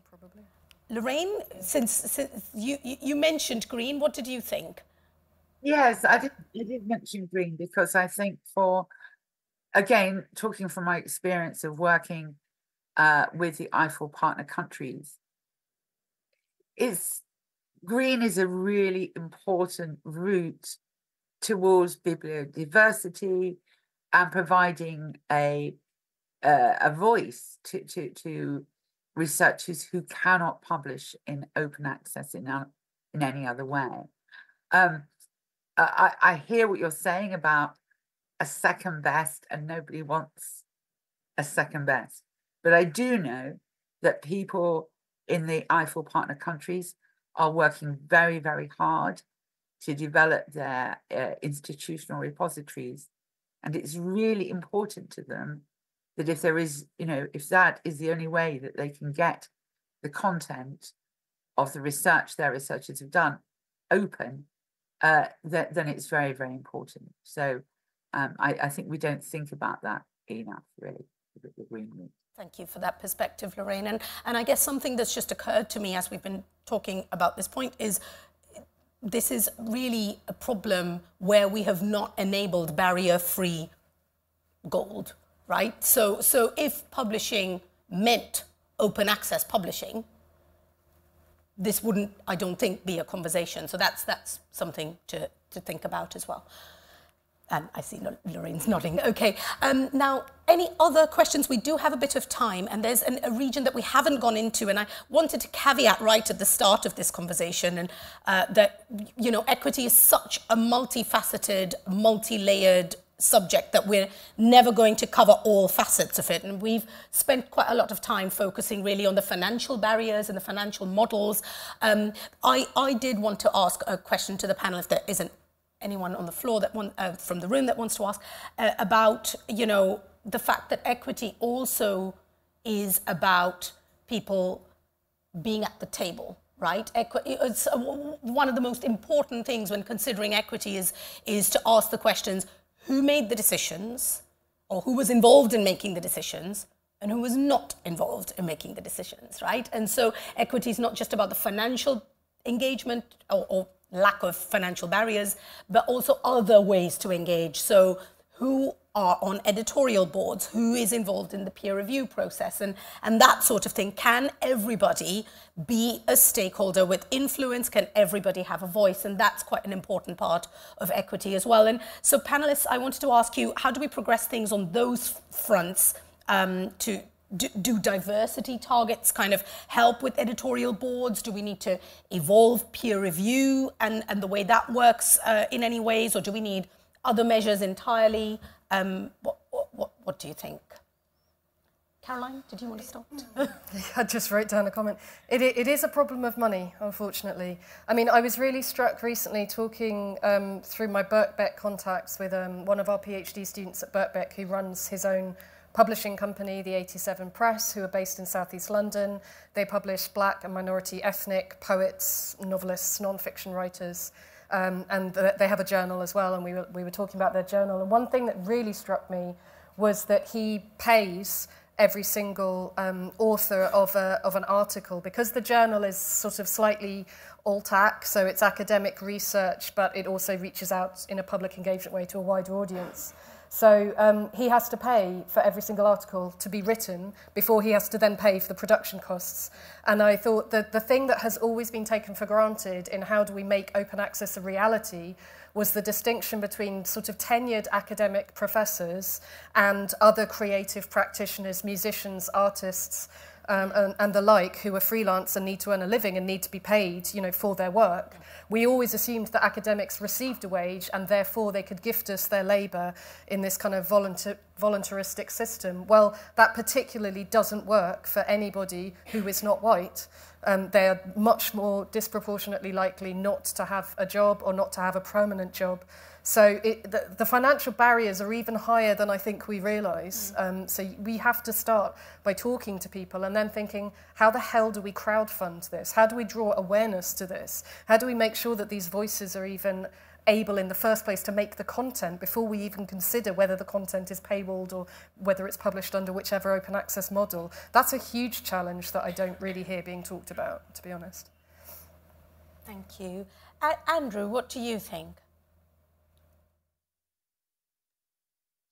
Lorraine, since you mentioned green, what did you think? Yes, I did mention green because I think again, talking from my experience of working with the EIFL partner countries, green is a really important route towards bibliodiversity and providing a voice to researchers who cannot publish in open access in any other way. I hear what you're saying about a second best, and nobody wants a second best. But I do know that people in the EIFL partner countries are working very, very hard to develop their institutional repositories. And it's really important to them that if there is, if that is the only way that they can get the content of the research their researchers have done open, then it's very, very important. So I think we don't think about that enough, really, the green route. Thank you for that perspective, Lorraine. And I guess something that's just occurred to me as we've been talking about this point is this is really a problem where we have not enabled barrier-free gold. Right? So if publishing meant open access publishing, this wouldn't, I don't think, be a conversation. So that's something to think about as well. And I see Lorraine's nodding. Okay. Now, any other questions? We do have a bit of time, and there's a region that we haven't gone into, and I wanted to caveat right at the start of this conversation, and that equity is such a multifaceted, multi-layered subject that we're never going to cover all facets of it. And we've spent quite a lot of time focusing really on the financial barriers and the financial models. I did want to ask a question to the panel, if there isn't anyone on the floor that from the room that wants to ask, about, you know, the fact that equity also is about people being at the table. Right? It's one of the most important things when considering equity is to ask the questions: who made the decisions, or who was involved in making the decisions, and who was not involved in making the decisions, right? And so equity is not just about the financial engagement or lack of financial barriers, but also other ways to engage. So who are on editorial boards, who is involved in the peer review process, and that sort of thing. Can everybody be a stakeholder with influence? Can everybody have a voice? And that's quite an important part of equity as well. And so panelists, I wanted to ask you, how do we progress things on those fronts to do diversity targets kind of help with editorial boards? Do we need to evolve peer review and the way that works in any ways, or do we need other measures entirely? What do you think? Caroline, did you want to start? I just wrote down a comment. It is a problem of money, unfortunately. I mean, I was really struck recently talking through my Birkbeck contacts with one of our PhD students at Birkbeck who runs his own publishing company, the 87 Press, who are based in Southeast London. They publish black and minority ethnic poets, novelists, non-fiction writers. And they have a journal as well, and we were talking about their journal. And one thing that really struck me was that he pays every single author of an article, because the journal is sort of slightly alt-ac, so it's academic research, but it also reaches out in a public engagement way to a wider audience. So he has to pay for every single article to be written before he has to then pay for the production costs. And I thought that the thing that has always been taken for granted in how do we make open access a reality was the distinction between sort of tenured academic professors and other creative practitioners, musicians, artists, and the like, who are freelance and need to earn a living and need to be paid, you know, for their work. We always assumed that academics received a wage and therefore they could gift us their labour in this kind of voluntaristic system. Well, that particularly doesn't work for anybody who is not white. They are much more disproportionately likely not to have a job or not to have a permanent job. So the financial barriers are even higher than I think we realise. So we have to start by talking to people and then thinking, how the hell do we crowdfund this? How do we draw awareness to this? How do we make sure that these voices are even able in the first place to make the content before we even consider whether the content is paywalled or whether it's published under whichever open access model? That's a huge challenge that I don't really hear being talked about, to be honest. Thank you. Andrew, what do you think?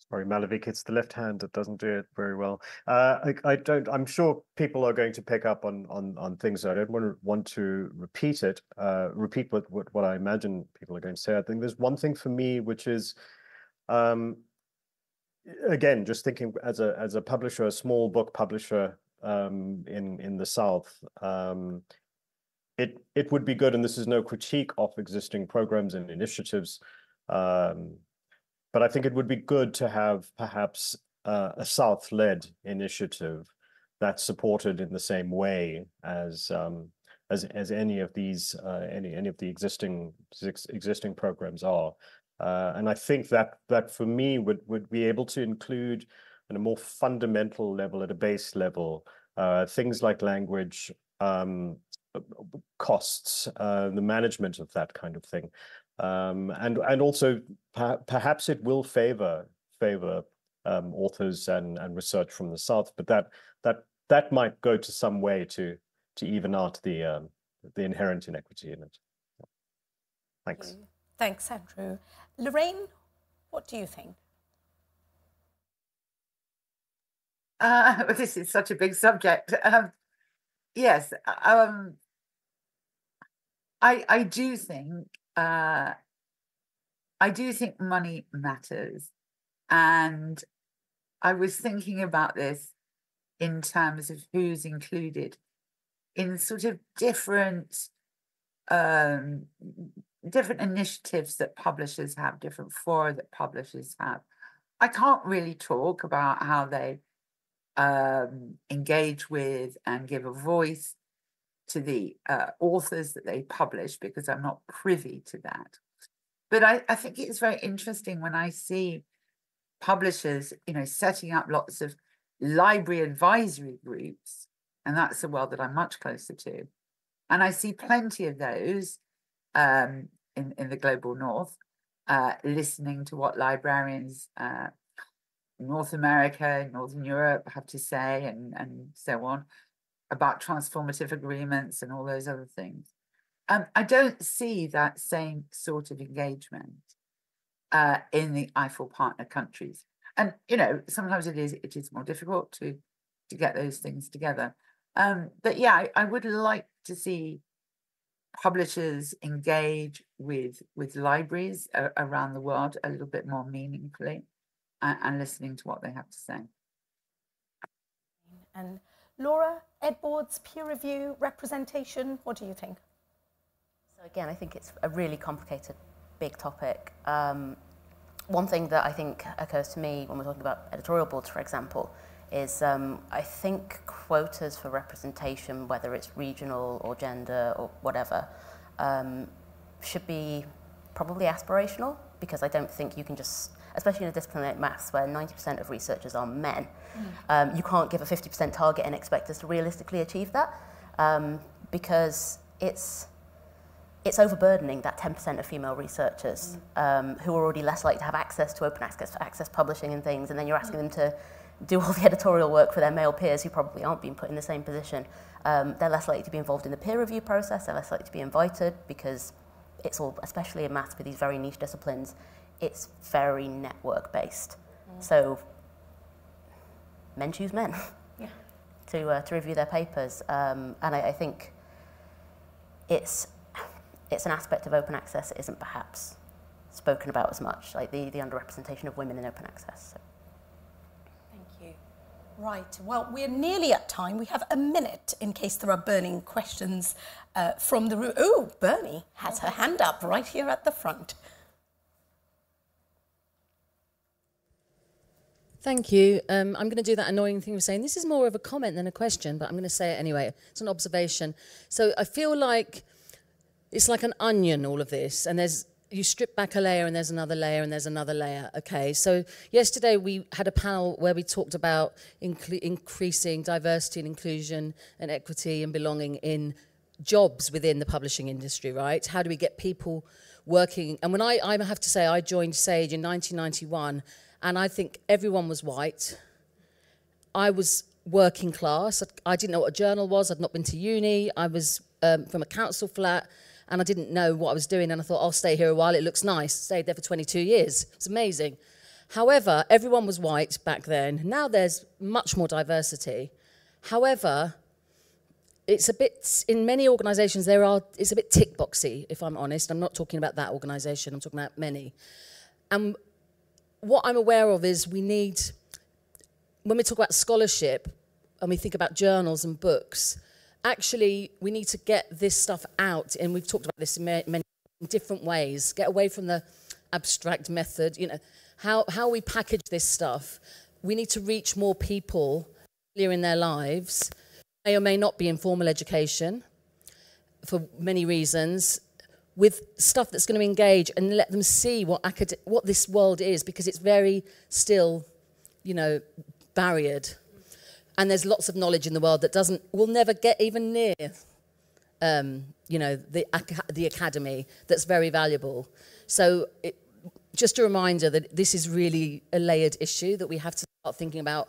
Sorry, Malavika, it's the left hand that doesn't do it very well. I'm sure people are going to pick up on things. I don't want to repeat what I imagine people are going to say. I think there's one thing for me, which is, again, just thinking as a publisher, a small book publisher in the South, it would be good, and this is no critique of existing programs and initiatives, but I think it would be good to have perhaps a South-led initiative that's supported in the same way as any of these any of the existing programs are. And I think that for me would be able to include at a more fundamental level, at a base level, things like language, costs, the management of that kind of thing. And also perhaps it will favor authors and research from the South, but that might go to some way to even out the inherent inequity in it. Thanks. Thanks, Andrew. Lorraine, what do you think? This is such a big subject. Yes, I do think money matters, and I was thinking about this in terms of who's included in sort of different different initiatives that publishers have, different fora that publishers have. I can't really talk about how they engage with and give a voice to the authors that they publish, because I'm not privy to that. But I think it's very interesting when I see publishers, setting up lots of library advisory groups, and that's a world that I'm much closer to. And I see plenty of those in the global north, listening to what librarians in North America, Northern Europe have to say, and so on, about transformative agreements and all those other things. I don't see that same sort of engagement in the EIFL partner countries. And, sometimes it is more difficult to get those things together. But yeah, I would like to see publishers engage with libraries around the world a little bit more meaningfully, and listening to what they have to say. And Laura, Ed boards, peer review, representation, what do you think? So again, I think it's a really complicated, big topic. One thing that I think occurs to me when we're talking about editorial boards, for example, is I think quotas for representation, whether it's regional or gender or whatever, should be probably aspirational, because I don't think you can just, especially in a discipline like maths where 90% of researchers are men, you can't give a 50% target and expect us to realistically achieve that, because it's overburdening that 10% of female researchers who are already less likely to have access to open access publishing and things, and then you're asking them to do all the editorial work for their male peers who probably aren't being put in the same position. They're less likely to be involved in the peer review process, they're less likely to be invited, because it's all, especially in maths with these very niche disciplines, it's very network-based. So men choose men to review their papers. And I think it's an aspect of open access that isn't perhaps spoken about as much, like the underrepresentation of women in open access. So. Thank you. Right, well, we're nearly at time. We have a minute in case there are burning questions from the room. Oh, Bernie has her hand up right here at the front. Thank you. I'm going to do that annoying thing of saying this is more of a comment than a question, but I'm going to say it anyway. It's an observation. So I feel like it's like an onion, all of this, and you strip back a layer and there's another layer and there's another layer. Okay, so yesterday we had a panel where we talked about increasing diversity and inclusion and equity and belonging in jobs within the publishing industry, right? How do we get people working? And when I have to say, I joined Sage in 1991, and I think everyone was white. I was working class. I didn't know what a journal was. I'd not been to uni. I was from a council flat, and I didn't know what I was doing. And I thought, I'll stay here a while. It looks nice. Stayed there for 22 years. It's amazing. However, everyone was white back then. Now there's much more diversity. However, it's a bit, in many organisations, it's a bit tick boxy, if I'm honest. I'm not talking about that organisation. I'm talking about many. And what I'm aware of is we need, when we talk about scholarship and we think about journals and books, actually we need to get this stuff out, and we've talked about this in many different ways, get away from the abstract method, how we package this stuff. We need to reach more people earlier in their lives, may or may not be in formal education for many reasons, with stuff that's going to engage and let them see what this world is, because it's very still, barriered. And there's lots of knowledge in the world that will never get even near, the academy, that's very valuable. So just a reminder that this is really a layered issue that we have to start thinking about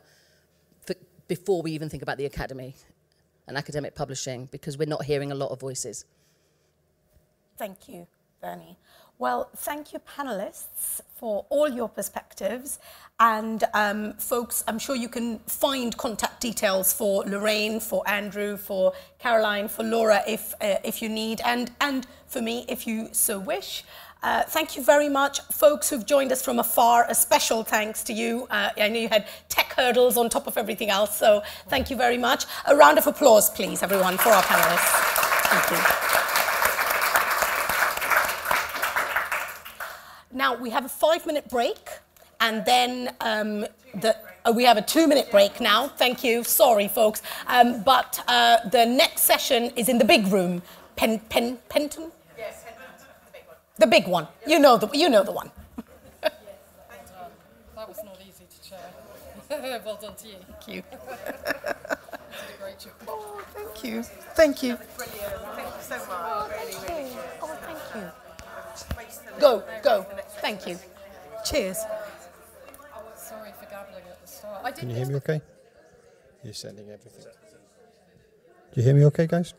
before we even think about the academy and academic publishing, because we're not hearing a lot of voices. Thank you, Bernie. Well, thank you, panelists, for all your perspectives. And folks, I'm sure you can find contact details for Lorraine, for Andrew, for Caroline, for Laura, if you need, and for me, if you so wish. Thank you very much, folks who've joined us from afar. A special thanks to you. I know you had tech hurdles on top of everything else, so thank you very much. A round of applause, please, everyone, for our panelists. Thank you. Now, we have a 5-minute break, and then we have a 2-minute break now. Thank you. Sorry, folks. But the next session is in the big room. Penton? Yes, the big one. The big one. You know the one. That was not easy to chair. Well done to you. Thank you. You did a great job. Oh, thank you. Thank you. Brilliant. Thank you so much. Really, really. Oh, thank you. Go. Thank you. Cheers. Sorry for gabbling at the start. Can you hear me okay? You're sending everything. Do you hear me okay, guys?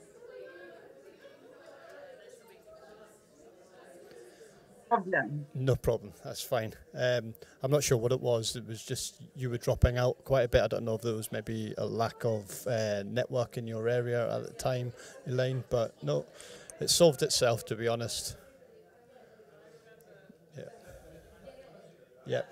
Problem. No problem, that's fine. I'm not sure what it was. It was just you were dropping out quite a bit. I don't know if there was maybe a lack of network in your area at the time, Elaine, but no, it solved itself, to be honest. Yeah.